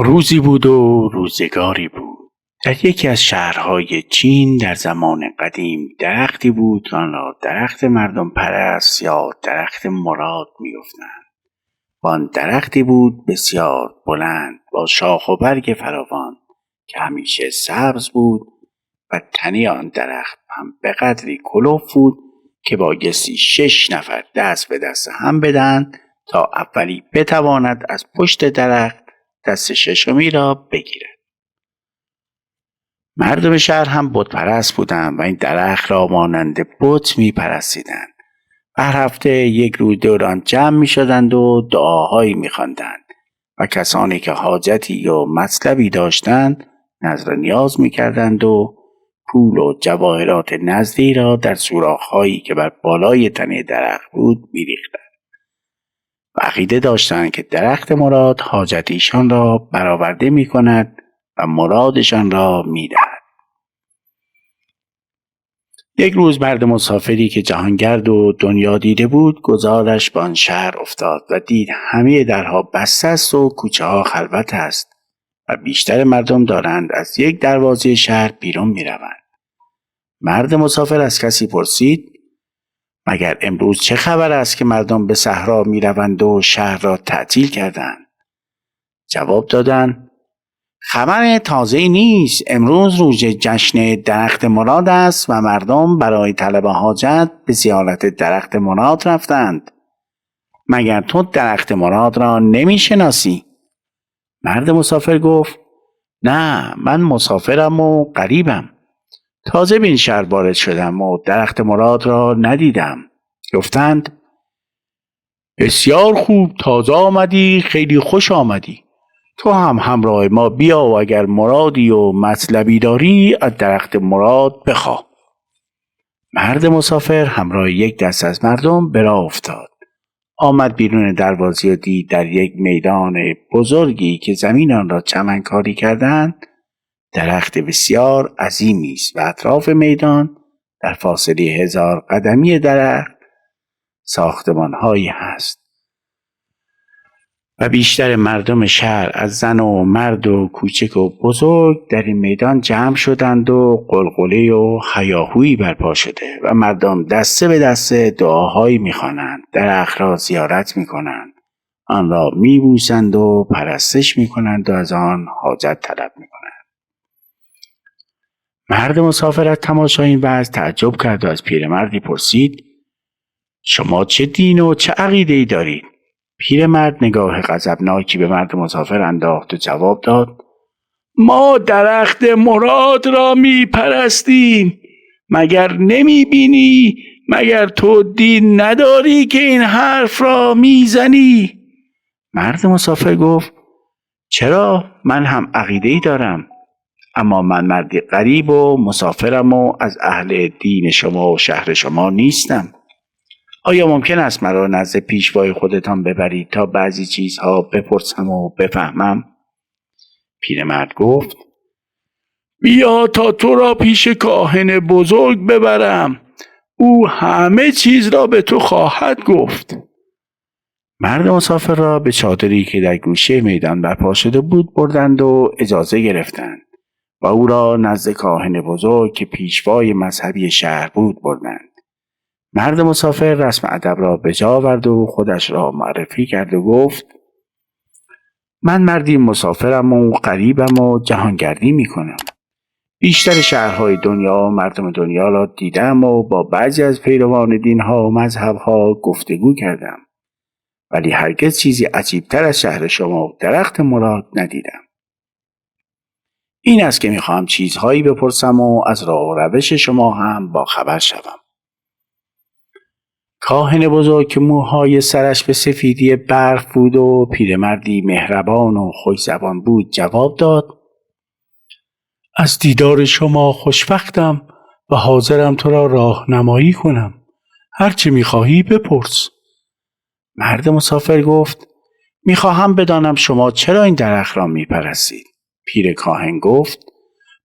روزی بود و روزگاری بود. در یکی از شهرهای چین در زمان قدیم درختی بود که آن را درخت مردم پرست یا درخت مراد می‌گفتند. و آن درختی بود بسیار بلند با شاخ و برگ فراوان که همیشه سبز بود و تنی آن درخت هم به قدری کلوف بود که بایستی 6 نفر دست به دست هم بدهند تا اولی بتواند از پشت درخت دست ششمی را بگیرد. مردم شهر هم بت پرست بودند و این درخت را مانند بت می پرستیدند. هر هفته یک روز دور آن جمع می شدند و دعاهایی می خواندند و کسانی که حاجتی یا مطلبی داشتند نذر نیاز می کردند و پول و جواهرات نذری را در سوراخ‌هایی که بر بالای تنه درخت بود می ریختند. و عقیده داشتند که درخت مراد حاجت ایشان را برآورده می کند و مرادشان را می دهد. یک روز مرد مسافری که جهانگرد و دنیا دیده بود گذارش به آن شهر افتاد و دید همه درها بسته است و کوچه ها خلوت است و بیشتر مردم دارند از یک دروازه شهر بیرون می روند. مرد مسافر از کسی پرسید مگر امروز چه خبر است که مردم به صحرا می روند و شهر را تعطیل کردند؟ جواب دادند خبر تازه‌ای نیست. امروز روز جشن درخت مراد است و مردم برای طلب حاجت به زیارت درخت مراد رفتند. مگر تو درخت مراد را نمی شناسی؟ مرد مسافر گفت نه، من مسافرم و غریبم. تازه به این شهر وارد شدم و درخت مراد را ندیدم. گفتند بسیار خوب، تازه آمدی، خیلی خوش آمدی. تو هم همراه ما بیا و اگر مرادی و مطلبی داری از درخت مراد بخواه. مرد مسافر همراه یک دست از مردم به راه افتاد. آمد بیرون دروازه و دید در یک میدان بزرگی که زمین آن را چمنکاری کردند درخت بسیار عظیمی است و اطراف میدان در فاصله 1000 قدمی درخت ساختمان‌هایی هست. و بیشتر مردم شهر از زن و مرد و کوچک و بزرگ در این میدان جمع شدند و غلغله و هیاهویی برپا شده و مردم دسته به دسته دعاهایی می‌خوانند، درخت را زیارت می‌کنند، آن را می‌بوسند و پرستش می‌کنند و از آن حاجت طلب می‌کنند. مرد مسافر از تماشای این وضع تعجب کرد و از پیرمردی پرسید شما چه دین و چه عقیده‌ای دارید؟ پیرمرد نگاه غضبناکی به مرد مسافر انداخت و جواب داد ما درخت مراد را می پرستیم. مگر نمی بینی؟ مگر تو دین نداری که این حرف را می زنی؟ مرد مسافر گفت چرا؟ من هم عقیده‌ای دارم، اما من مردی غریب و مسافرم و از اهل دین شما و شهر شما نیستم. آیا ممکن است مرا نزد پیشوای خودتان ببرید تا بعضی چیزها بپرسم و بفهمم؟ پیرمرد گفت بیا تا تو را پیش کاهن بزرگ ببرم. او همه چیز را به تو خواهد گفت. مرد مسافر را به چادری که در گوشه میدان برپا شده بود بردند و اجازه گرفتند و او را نزد کاهن بزرگ که پیشوای مذهبی شهر بود بردند. مرد مسافر رسم ادب را به جا آورد و خودش را معرفی کرد و گفت من مردی مسافرم و غریبم و جهانگردی می کنم. بیشتر شهرهای دنیا و مردم دنیا را دیدم و با بعضی از پیروان دینها و مذهبها گفتگو کردم، ولی هرگز چیزی عجیبتر از شهر شما و درخت مراد ندیدم. این است که میخواهم چیزهایی بپرسم و از راه و روش شما هم با خبر شوم. کاهن بزرگ که موهای سرش به سفیدی برف بود و پیرمردی مهربان و خوش زبان بود جواب داد از دیدار شما خوشوقتم و حاضرم تو را راهنمایی کنم. هرچه میخواهی بپرس. مرد مسافر گفت میخواهم بدانم شما چرا این درخت را میپرستید؟ پیر کاهن گفت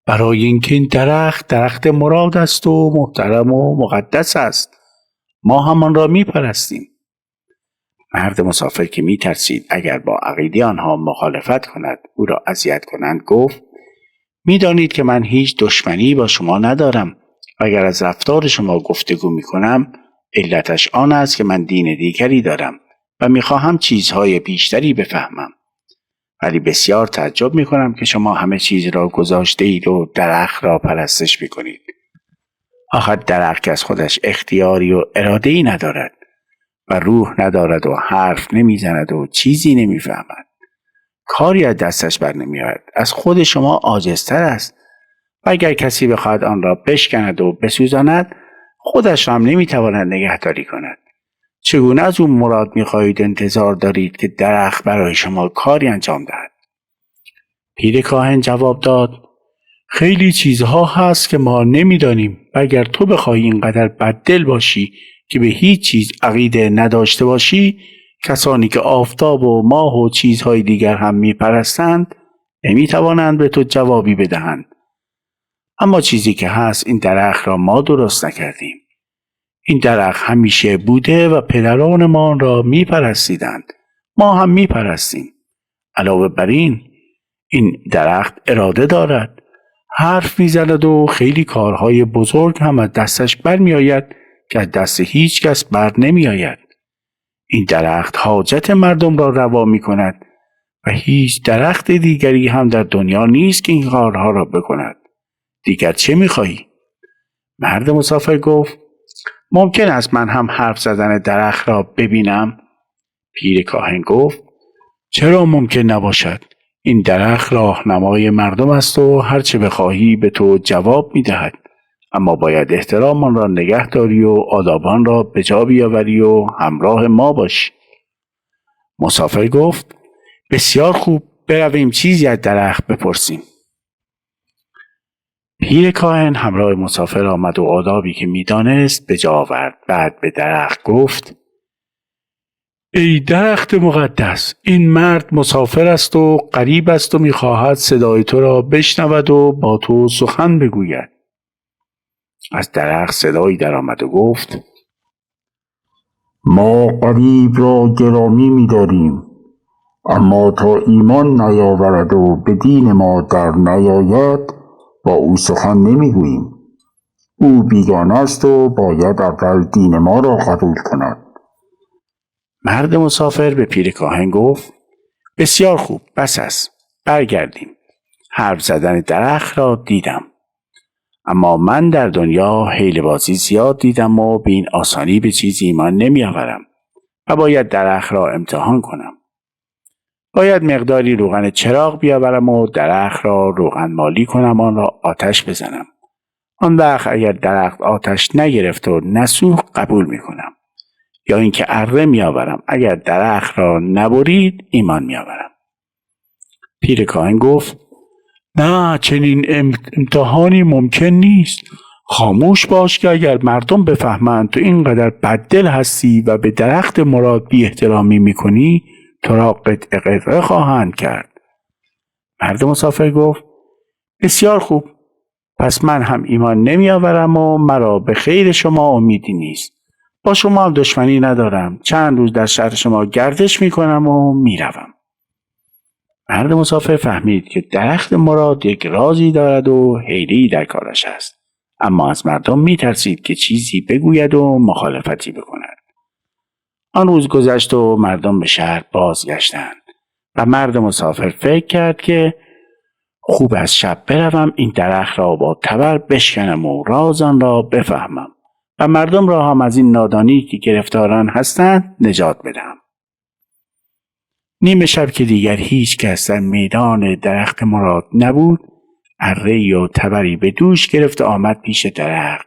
برای اینکه این درخت مراد است و محترم و مقدس است. ما همان را میپرستیم. مرد مسافر که می‌ترسید اگر با عقیده آنها مخالفت کند او را اذیت کنند گفت: می‌دانید که من هیچ دشمنی با شما ندارم. اگر از رفتار شما گفتگو می‌کنم علتش آن است که من دین دیگری دارم و می‌خواهم چیزهای بیشتری بفهمم. ولی بسیار تعجب می‌کنم که شما همه چیز را گذاشته اید و درخت را پرستش می‌کنید. آخر درخت که از خودش اختیاری و اراده‌ای ندارد و روح ندارد و حرف نمیزند و چیزی نمیفهمد. کاری از دستش بر نمیآید. از خود شما عاجزتر است و اگر کسی بخواهد آن را بشکند و بسوزاند خودش را هم نمیتواند نگهداری کند. چگونه از او مراد میخواهید انتظار دارید که درخت برای شما کاری انجام دهد؟ پیر کاهن جواب داد: خیلی چیزها هست که ما نمیدانیم و اگر تو بخواهی اینقدر بددل باشی که به هیچ چیز عقیده نداشته باشی، کسانی که آفتاب و ماه و چیزهای دیگر هم میپرستند نمیتوانند به تو جوابی بدهند. اما چیزی که هست این درخت را ما درست نکردیم. این درخت همیشه بوده و پدران ما را میپرستیدند. ما هم میپرستیم. علاوه بر این درخت اراده دارد. حرف میزند و خیلی کارهای بزرگ هم از دستش برمیآید که از دست هیچ کس بر نمیآید. این درخت حاجت مردم را روا می کند و هیچ درخت دیگری هم در دنیا نیست که این کارها را بکند. دیگر چه میخواهی؟ مرد مسافر گفت: ممکن است من هم حرف زدن درخت را ببینم؟ پیر کاهن گفت: چرا ممکن نباشد؟ این درخت راهنمای مردم است و هر چه بخواهی به تو جواب میدهد. اما باید احترام آن را نگه داری و آدابان را به جا بیاوری و همراه ما باشی. مسافر گفت: بسیار خوب، برویم چیزی از درخت بپرسیم. پیر کاهن همراه مسافر آمد و آدابی که میدانست به جا آورد. بعد به درخت گفت: ای درخت مقدس، این مرد مسافر است و غریب است و میخواهد صدای تو را بشنود و با تو سخن بگوید. از درخت صدایی درآمد و گفت: ما غریب را گرامی می‌داریم، اما تا ایمان نیاورد و به دین ما در نیاید با او سخن نمیگوییم. او بیگانه است و باید اول دین ما را قبول کند. مرد مسافر به پیر کاهن گفت: بسیار خوب، بس است، برگردیم. حرف زدن درخت را دیدم، اما من در دنیا حیله بازی زیاد دیدم و به این آسانی به چیزی ایمان نمی آورم و باید درخت را امتحان کنم. باید مقداری روغن چراغ بیاورم و درخت را روغن مالی کنم، آن را آتش بزنم. آن وقت اگر درخت آتش نگرفت و نسوخت قبول می کنم، یا اینکه اره می آورم. اگر درخت را نبرید ایمان می آورم. پیر کاهن گفت: نه، چنین امتحانی ممکن نیست. خاموش باش که اگر مردم بفهمند تو اینقدر بددل هستی و به درخت مراد بی احترامی میکنی تو را قطعه قطعه خواهند کرد. مرد مسافر گفت: بسیار خوب، پس من هم ایمان نمی آورم و مرا به خیر شما امیدی نیست. با شما هم دشمنی ندارم. چند روز در شهر شما گردش میکنم و میروم. مرد مسافر فهمید که درخت مراد یک رازی دارد و حیله‌ای در کارش است، اما از مردم میترسید که چیزی بگوید و مخالفتی بکند. آن روز گذشت و مردم به شهر بازگشتند و مرد مسافر فکر کرد که خوب از شب بروم این درخت را با تبر بشکنم و راز آن را بفهمم و مردم را هم از این نادانی که گرفتاران هستند نجات بدهم. نیمه شب که دیگر هیچ کس در میدان درخت مراد نبود، اره‌ای و تبری به دوش گرفت و آمد پیش درخت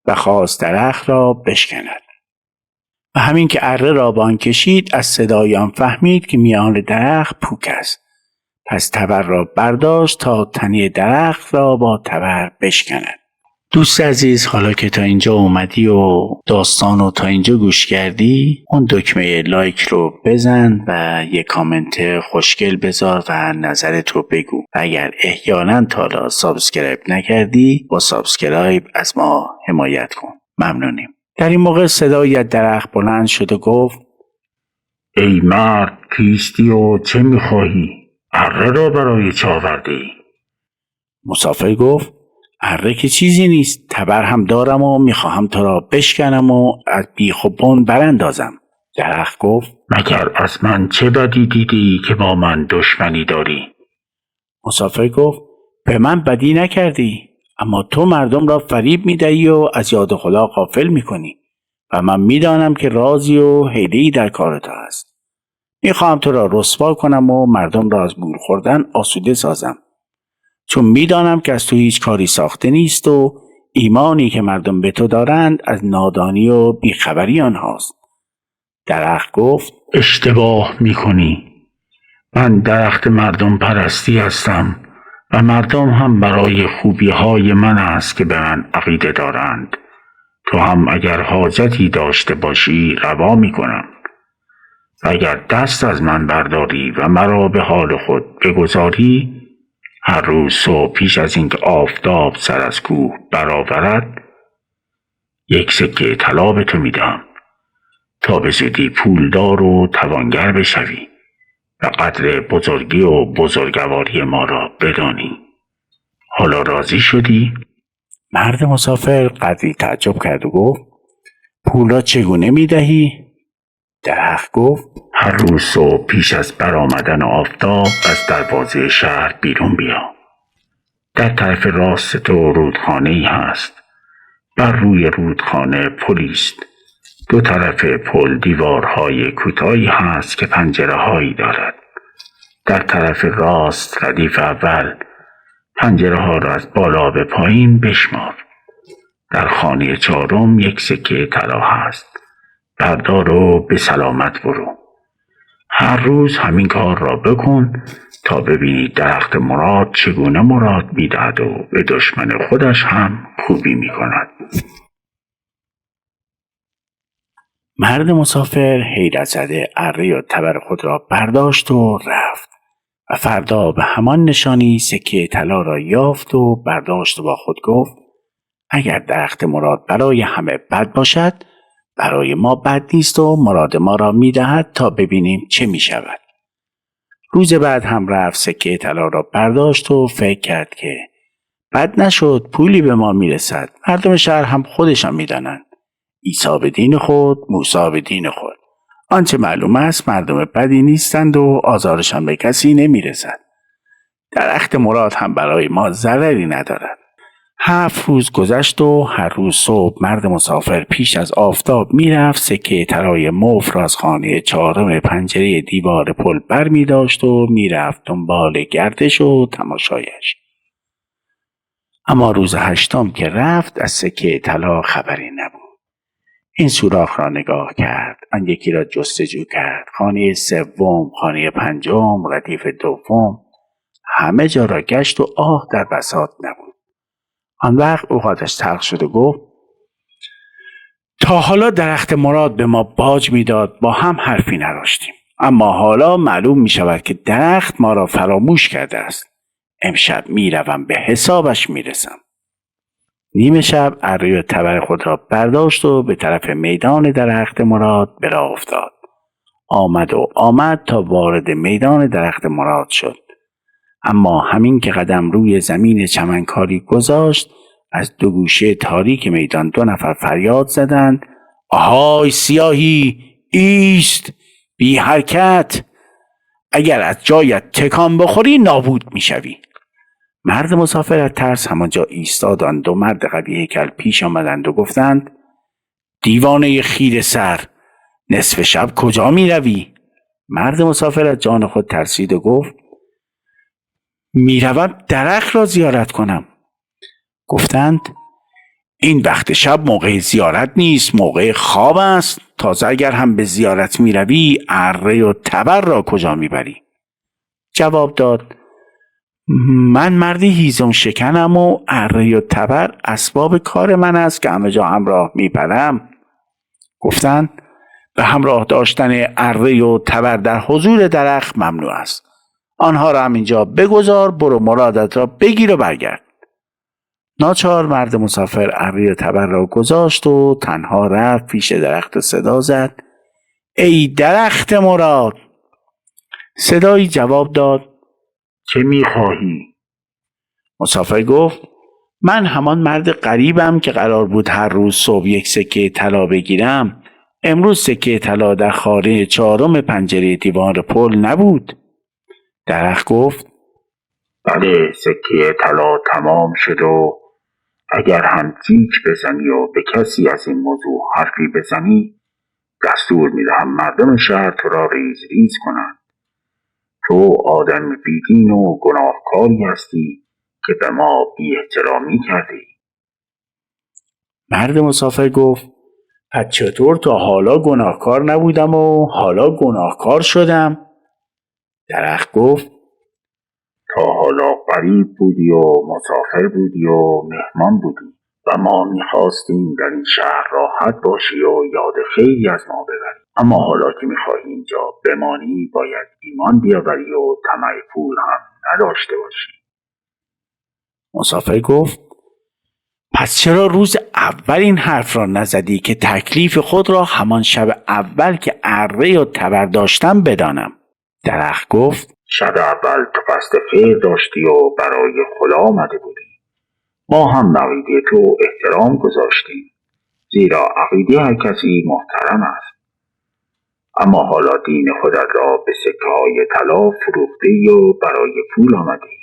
و خواست درخت را بشکند. و همین که اره را به آن کشید از صدای آن فهمید که میان درخت پوک است. پس تبر را برداشت تا تنه درخت را با تبر بشکند. دوست عزیز، حالا که تا اینجا اومدی و داستان رو تا اینجا گوش کردی، اون دکمه لایک رو بزن و یه کامنت خوشگل بذار و نظرت رو بگو. و اگر احیانا تا حالا سابسکرایب نکردی با سابسکرایب از ما حمایت کن. ممنونیم. در این موقع صدای درخت بلند شد و گفت: ای مرد کیستی و چه میخواهی؟ اره را برای چه آورده ای؟ مسافر گفت اره که چیزی نیست، تبر هم دارم و میخواهم تو را بشکنم و از بیخ و بن براندازم. درخت گفت مگر از من چه بدی دیدی که با من دشمنی داری؟ مسافر گفت به من بدی نکردی، اما تو مردم را فریب میدهی و از یاد خدا غافل میکنی و من میدانم که رازی و حیله‌ای در کار تو است. میخواهم تو را رسوا کنم و مردم را از گول خوردن آسوده سازم، چون میدانم که از تو هیچ کاری ساخته نیست و ایمانی که مردم به تو دارند از نادانی و بیخبری آنهاست. درخت گفت اشتباه میکنی. من درخت مردم پرستی هستم و مردم هم برای خوبی های من است که به من عقیده دارند. تو هم اگر حاجتی داشته باشی روا میکنم. و اگر دست از من برداری و مرا به حال خود بگذاری، هر روز صبح پیش از اینکه آفتاب سر از کوه برآورد 1 سکه طلا به تو میدم تا به زودی پولدار و توانگر بشوی و قدر بزرگی و بزرگواری ما را بدانی. حالا راضی شدی؟ مرد مسافر قدری تعجب کرد و گفت پولا چگونه میدهی؟ درخت گفت هر روز صبح پیش از برآمدن آفتاب از دروازه شهر بیرون بیا. در طرف راست تو رودخانه‌ای هست. بر روی رودخانه پلی است. 2 طرف پل دیوارهای کوتاهی هست که پنجره‌هایی دارد. در طرف راست ردیف اول پنجره‌ها را از بالا به پایین بشمار. در خانه 4 1 سکه طلا هست. بردار و به سلامت برو. هر روز همین کار را بکن تا ببینی درخت مراد چگونه مراد میدهد و به دشمن خودش هم خوبی میکند. مرد مسافر حیرت زده اره و تبر خود را برداشت و رفت و فردا به همان نشانی سکه طلا را یافت و برداشت و با خود گفت اگر درخت مراد برای همه بد باشد، برای ما بد نیست و مراد ما را میدهد تا ببینیم چه می شود. روز بعد هم رفت سکه طلا را برداشت و فکر کرد که بد نشد، پولی به ما میرسد. مردم شهر هم خودشان میدانند. عیسی به دین خود، موسی به دین خود. آنچه معلوم است مردم بدی نیستند و آزارشان به کسی نمیرسد. درخت مراد هم برای ما ضرری ندارد. 7 روز گذشت و هر روز صبح مرد مسافر پیش از آفتاب میرفت سکه طلای مفت را از خانه 4 پنجره دیوار پل بر می داشت و میرفت دنبال گردش و تماشایش. اما روز 8 که رفت از سکه طلا خبری نبود. این سوراخ را نگاه کرد، آن یکی را جستجو کرد، خانه 3، خانه 5، ردیف 2، همه جا را گشت و آه در بساط نبود. آن وقت اوقاتش تلخ شد و گفت تا حالا درخت مراد به ما باج میداد، با هم حرفی نداشتیم، اما حالا معلوم می شود که درخت ما را فراموش کرده است. امشب میروم به حسابش میرسم. نیمه شب اره و تبر خود را برداشت و به طرف میدان درخت مراد به راه افتاد. آمد تا وارد میدان درخت مراد شد. اما همین که قدم روی زمین چمنکاری گذاشت، از 2 گوشه تاریک میدان 2 نفر فریاد زدند آهای سیاهی، ایست، بی حرکت، اگر از جایت تکان بخوری نابود میشوی. مرد مسافر از ترس همانجا ایستاد. آن 2 مرد قوی هیکل پیش آمدند و گفتند دیوانه خیره سر، نصف شب کجا می روی؟ مرد مسافر از جان خود ترسید و گفت میروم درخت را زیارت کنم. گفتند این وقت شب موقع زیارت نیست، موقع خواب است. تازه اگر هم به زیارت می روی اره و تبر را کجا می بری؟ جواب داد من مردی هیزم شکنم و اره و تبر اسباب کار من است که همه جا همراه می برم. گفتند به همراه داشتن اره و تبر در حضور درخت ممنوع است. آنها را همینجا بگذار، برو مرادت را بگیر و برگرد. ناچار مرد مسافر اره و تبر را گذاشت و تنها رفت پیش درخت و صدا زد ای درخت مراد. صدایی جواب داد: چه میخواهی؟ مسافر گفت: من همان مرد غریبم که قرار بود هر روز صبح یک سکه طلا بگیرم. امروز سکه طلا در خانه چهارم پنجره دیوار پل نبود. درخت گفت: بله، سکه طلا تمام شد و اگر هم جیک بزنی و به کسی از این موضوع حرفی بزنی، دستور میدهم مردم شهر تو را ریز ریز کنند. تو آدم بیدین و گناهکاری هستی که به ما بی احترامی کردی. مرد مسافر گفت: پس چطور تا حالا گناهکار نبودم و حالا گناهکار شدم؟ درخت گفت: تا حالا غریب بودی و مسافر بودی و مهمان بودی و ما میخواستیم در این شهر راحت باشی و یاد خیلی از ما ببری. اما حالا که میخواهی اینجا بمانی باید ایمان بیاوری و طمع پول هم نداشته باشی. مسافر گفت: پس چرا روز اول این حرف را نزدی که تکلیف خود را همان شب اول که اره و تبر داشتم بدانم؟ درخت گفت: شب اول تو قصد خیر داشتی و برای خدا آمده بودی. ما هم عقیده تو احترام گذاشتیم، زیرا عقیده هر کسی محترم است. اما حالا دین خودت را به سکه‌های طلا فروختی و برای پول آمدی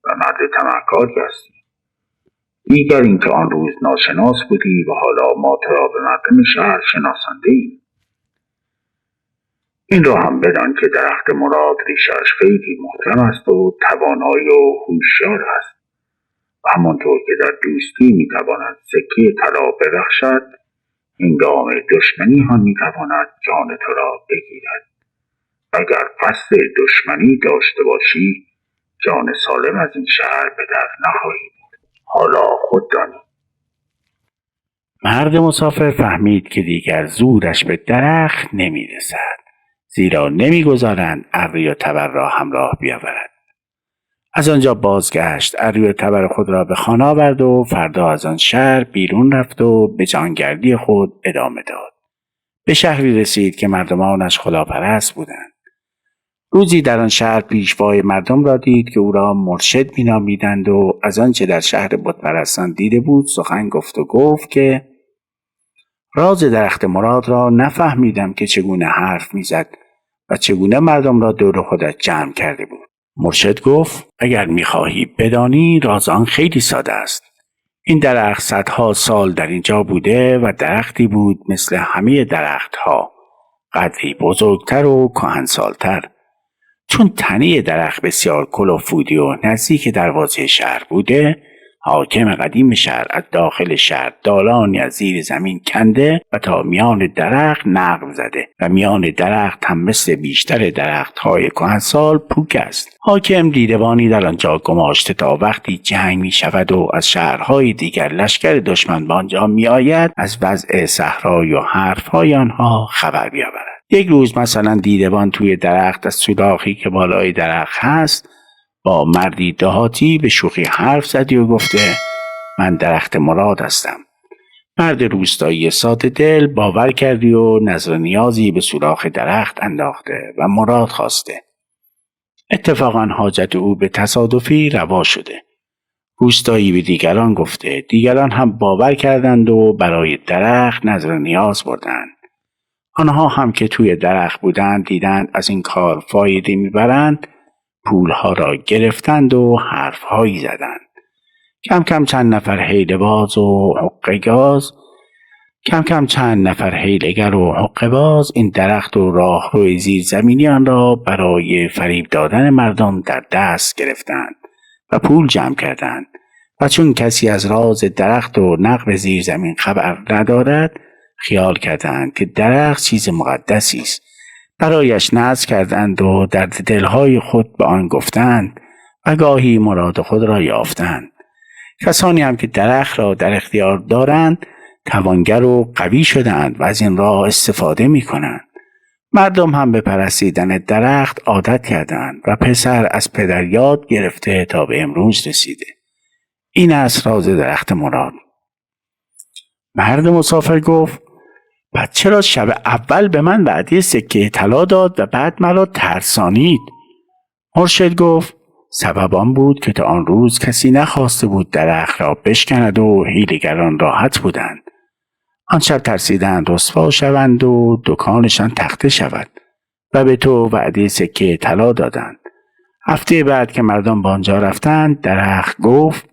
و مرد طمعکاری هستی. دیگر اینکه آن روز ناشناس بودی و حالا ما تو را به مردم شهر شناسانده ایم. این را هم بدان که درخت مراد ریشش خیلی محکم است و توانایی و هوشیار است و همانطور که در دوستی میتواند سکه طلا ببخشد، هنگام دشمنی هم میتواند جان تو را بگیرد. اگر قصد دشمنی داشته باشی، جان سالم از این شهر به در نخواهی برد. حالا خود دانی. مرد مسافر فهمید که دیگر زورش به درخت نمیرسد، زیرا نمیگذارند اره و تبر را همراه بیاورد. از آنجا بازگشت، اره و تبر خود را به خانه آورد و فردا از آن شهر بیرون رفت و به جانگردی خود ادامه داد. به شهری رسید که مردمانش خداپرست بودند. روزی در آن شهر پیشوای مردم را دید که او را مرشد مینامیدند و از آنچه در شهر بتپرستان دیده بود سخن گفت که راز درخت مراد را نفهمیدم که چگونه حرف میزد و چگونه مردم را دور خودش جمع کرده بود. مرشد گفت: اگر میخواهی بدانی راز آن خیلی ساده است. این درخت صدها سال در اینجا بوده و درختی بود مثل همه درختها، قدری بزرگتر و کهنسالتر. چون تنه درخت بسیار کلوفودی و نزدیک دروازه شهر بوده، حاکم قدیم شهر از داخل شهر دالانی از زیر زمین کنده و تا میان درخت نقب زده و میان درخت هم مثل بیشتر درخت‌های کهنسال پوک است. حاکم دیدبانی در آنجا گماشته تا وقتی جنگ می شود و از شهرهای دیگر لشکر دشمن به آنجا می آید از وضع صحرای و حرفهای آنها خبر بیاورد. یک روز مثلا دیدبان توی درخت از سوراخی که بالای درخت هست با مردی دهاتی به شوخی حرف زدی و گفته: من درخت مراد هستم. مرد روستایی ساده دل باور کردی و نظر نیازی به سوراخ درخت انداخته و مراد خواسته. اتفاقا حاجت او به تصادفی روا شده. روستایی به دیگران گفته، دیگران هم باور کردند و برای درخت نظر نیاز بردند. آنها هم که توی درخت بودند دیدند از این کار فایده میبرند، پولها را گرفتند و حرفهایی زدند. کم کم چند نفر حیله‌گر و حقه‌باز این درخت و راهرو زیرزمینیان را برای فریب دادن مردم در دست گرفتند و پول جمع کردند و چون کسی از راز درخت و نقب زیرزمین خبر ندارد، خیال کردند که درخت چیز مقدسی است. برایش نذر کردند و درد دلهای خود به آن گفتند و گاهی مراد خود را یافتند. کسانی هم که درخت را در اختیار دارند توانگر و قوی شدند و از این راه استفاده می کنند. مردم هم به پرستیدن درخت عادت کردند و پسر از پدر یاد گرفته تا به امروز رسیده. این است راز درخت مراد. مرد مسافر گفت: بعد چرا شب اول به من وعده سکه طلا داد و بعد مرا ترسانید؟ مرشد گفت سبب آن بود که تا آن روز کسی نخواسته بود درخت را بشکند و حیله‌گران راحت بودند. آن شب ترسیدند رسوا شوند و دکانشان تخته شود و به تو وعده سکه طلا دادند. هفته بعد که مردم به آنجا رفتند درخت گفت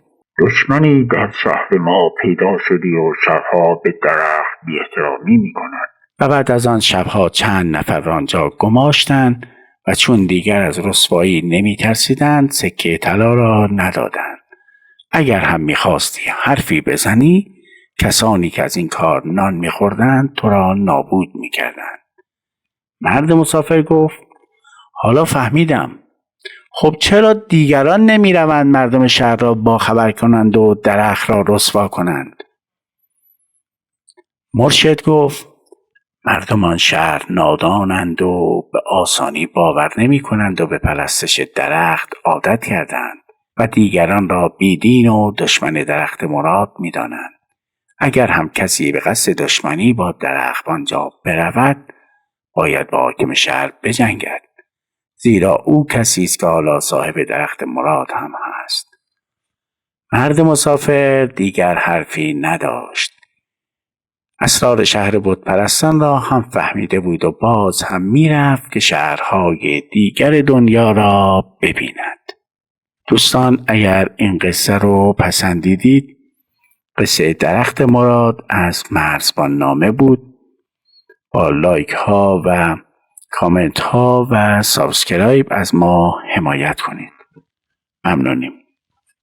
دشمنی در شهر ما پیدا شدی و شبها به درخت بی احترامی می کند. و بعد از آن شبها چند نفر را آنجا گماشتند و چون دیگر از رسوایی نمی ترسیدند سکه طلا را ندادند. اگر هم می خواستی حرفی بزنی کسانی که از این کار نان می خوردند تو را نابود می کردند. مرد مسافر گفت حالا فهمیدم. خب چرا دیگران نمی روند مردم شهر را باخبر کنند و درخت را رسوا کنند؟ مرشد گفت مردم آن شهر نادانند و به آسانی باور نمی کنند و به پرستش درخت عادت کردند و دیگران را بیدین و دشمن درخت مراد می دانند. اگر هم کسی به قصد دشمنی با درخت آنجا برود باید با حاکم شهر بجنگد، زیرا او کسی است که حالا صاحب درخت مراد هم هست. مرد مسافر دیگر حرفی نداشت. اسرار شهر بت پرستان را هم فهمیده بود و باز هم میرفت که شهرهای دیگر دنیا را ببیند. دوستان اگر این قصه رو پسندیدید، قصه درخت مراد از مرزبان نامه بود. با لایک ها و کامنت ها و سابسکرایب از ما حمایت کنید. ممنونیم.